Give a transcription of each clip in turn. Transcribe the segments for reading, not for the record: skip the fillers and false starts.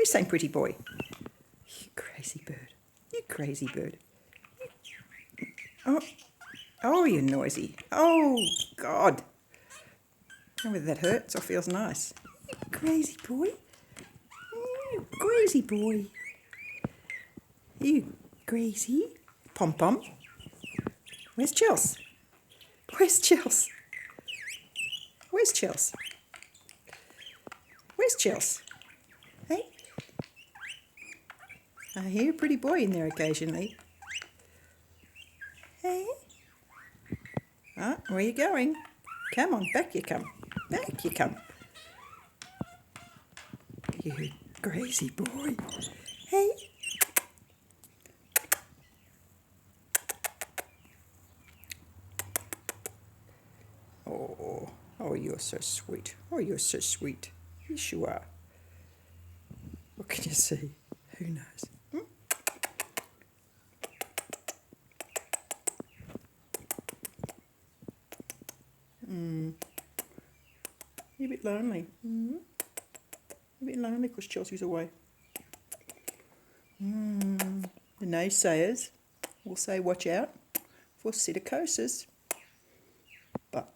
Who's saying pretty boy? You crazy bird. You crazy bird. Oh, you're noisy. Oh, God. I don't know whether that hurts or feels nice. You crazy boy. You crazy boy. You crazy. Pom-pom. Where's Chels? Where's Chels? Where's Chels? Where's Chels? Hey? I hear a pretty boy in there occasionally. Hey? Ah, where are you going? Come on, back you come. Back you come. You crazy boy. Hey? Oh, you're so sweet. Oh, you're so sweet. Yes, you are. What can you see? Who knows? You're a bit lonely. A bit lonely because Chelsea's away. The naysayers will say watch out for psittacosis. But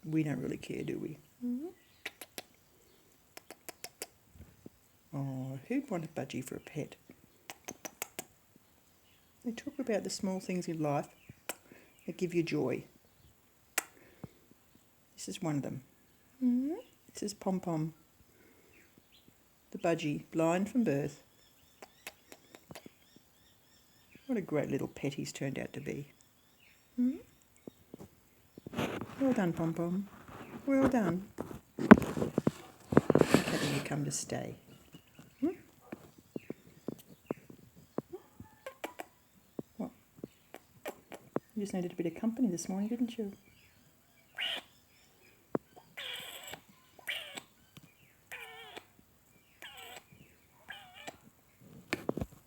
we don't really care, do we? Oh, who'd want a budgie for a pet? They talk about the small things in life that give you joy. This is one of them. This is Pom-Pom, the budgie, blind from birth. What a great little pet he's turned out to be. Well done, Pom-Pom. Well done. Having you come to stay. What? You just needed a bit of company this morning, didn't you?